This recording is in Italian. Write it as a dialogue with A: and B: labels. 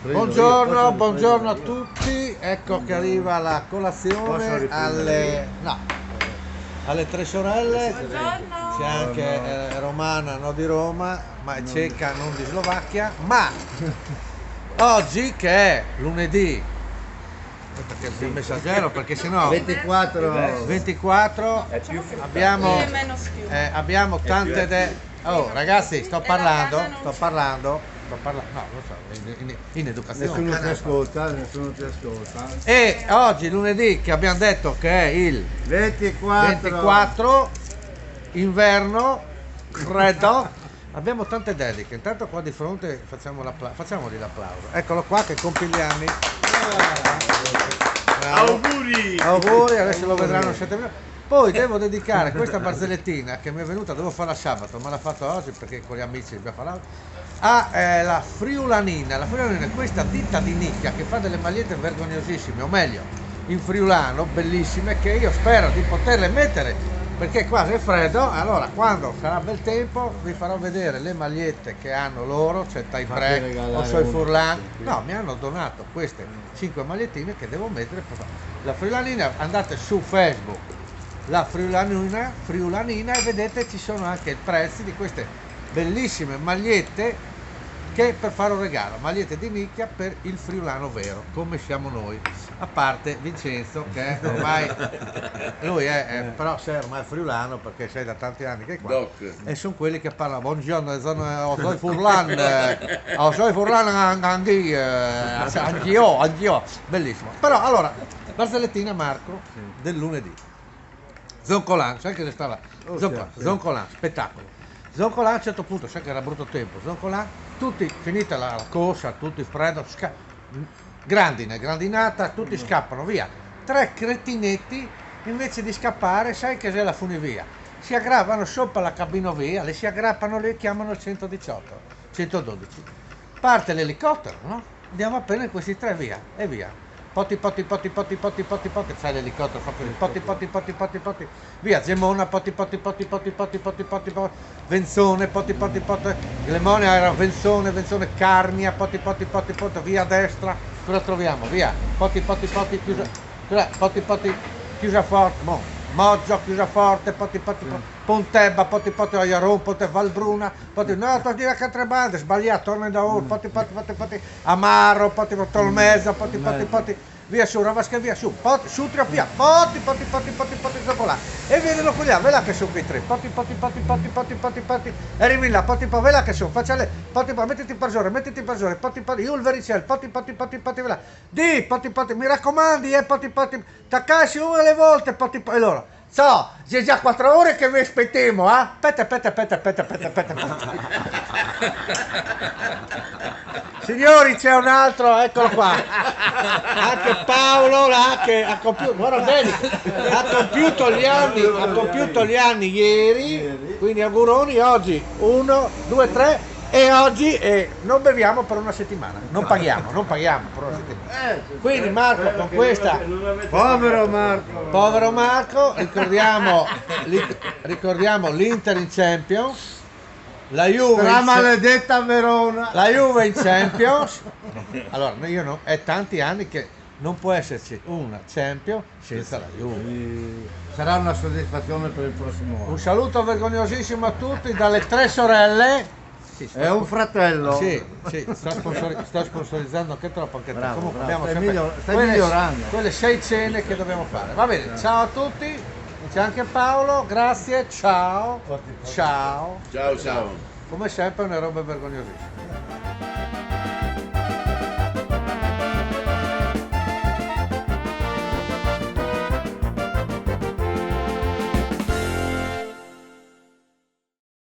A: Buongiorno, buongiorno a tutti, ecco che arriva la colazione alle Tre Sorelle.
B: Buongiorno.
A: C'è anche romana, non di Roma, ma è ceca, non di Slovacchia, ma oggi che è lunedì, perché il messaggero, perché sennò 24 abbiamo tante ragazzi, sto parlando, no, lo so, in educazione.
C: Nessuno ti ascolta.
A: E oggi lunedì che abbiamo detto che è il 24 inverno, freddo, abbiamo tante dediche. Intanto qua di fronte facciamogli l'applauso. Eccolo qua che compie gli anni. Auguri, adesso lo vedranno 7 minuti. Poi devo dedicare questa barzellettina che mi è venuta, devo farla sabato, ma l'ha fatto oggi perché con gli amici dobbiamo farla la Friulanina. La Friulanina è questa ditta di nicchia che fa delle magliette vergognosissime, o meglio, in friulano, bellissime, che io spero di poterle mettere perché qua è freddo. Allora quando sarà bel tempo vi farò vedere le magliette che hanno loro, cioè Taipré o Soi Furlan. No, mi hanno donato queste 5 magliettine che devo mettere. La Friulanina, andate su Facebook, la Friulanina, e vedete ci sono anche i prezzi di queste bellissime magliette che per fare un regalo, magliette di nicchia per il friulano vero, come siamo noi, a parte Vincenzo che ormai lui però sei ormai friulano perché sei da tanti anni che è qua. E sono quelli che parlano buongiorno, sono Furlan anch'io, bellissimo. Però allora, barzellettina Marco del lunedì. Zoncolan, sai che stava? Zoncolan, spettacolo. Zoncolan a un certo punto, sai che era brutto tempo, Zoncolan, tutti, finita la corsa, tutti freddo, grandinata, tutti scappano via. 3 cretinetti, invece di scappare, sai che c'è la funivia? Si aggravano sopra la cabinovia, le si aggrappano lì e chiamano il 118, 112. Parte l'elicottero, no? Andiamo appena in questi 3 via, e via. Poti, sai l'elicottero, fa così, poti, via Gemona, poti, Venzone, Glemone era Venzone, Carnia, poti, via a destra, cosa troviamo? Via, poti, chiusa forte, Moggio, chiusa forte, poti, Pontebba, poti, Aiaron, Ponte Valbruna, no, togli la Catrabande, sbagliato, torna da ora, poti, Amaro, poti, Tolmesa, poti, via su, Ravasca via su, su Triofia, poti, dopo là, e vedono quelli là, ve là che sono quei 3, poti, arrivi là, poti, ve là che sono, facciale, poti, mettiti in persone, poti, io il vericel, poti, ve là, poti, mi raccomandi, poti, taccassi una alle volte, poti, e loro. So, c'è già 4 ore che vi aspettiamo, Aspetta. Signori, c'è un altro, eccolo qua. Anche Paolo là che ha compiuto, guarda bene, ha compiuto gli anni ieri, quindi auguroni, oggi 1, 2, 3 e oggi non beviamo per una settimana, non paghiamo per una settimana. Quindi Marco con questa
C: Povero Marco,
A: ricordiamo l'Inter in Champions, la Juve
C: maledetta Verona,
A: la Juve in Champions. Allora è tanti anni che non può esserci una Champions senza la Juve.
C: Sarà una soddisfazione per il prossimo anno.
A: Un saluto vergognosissimo a tutti dalle Tre Sorelle.
C: È un fratello.
A: Sì, sto sponsorizzando anche troppo,
C: Bravo,
A: comunque
C: bravo.
A: abbiamo
C: Stai migliorando.
A: quelle 6 cene che dobbiamo fare. Va bene, ciao a tutti, c'è anche Paolo, grazie, ciao.
D: Ciao.
A: Come sempre, una roba vergognosissima.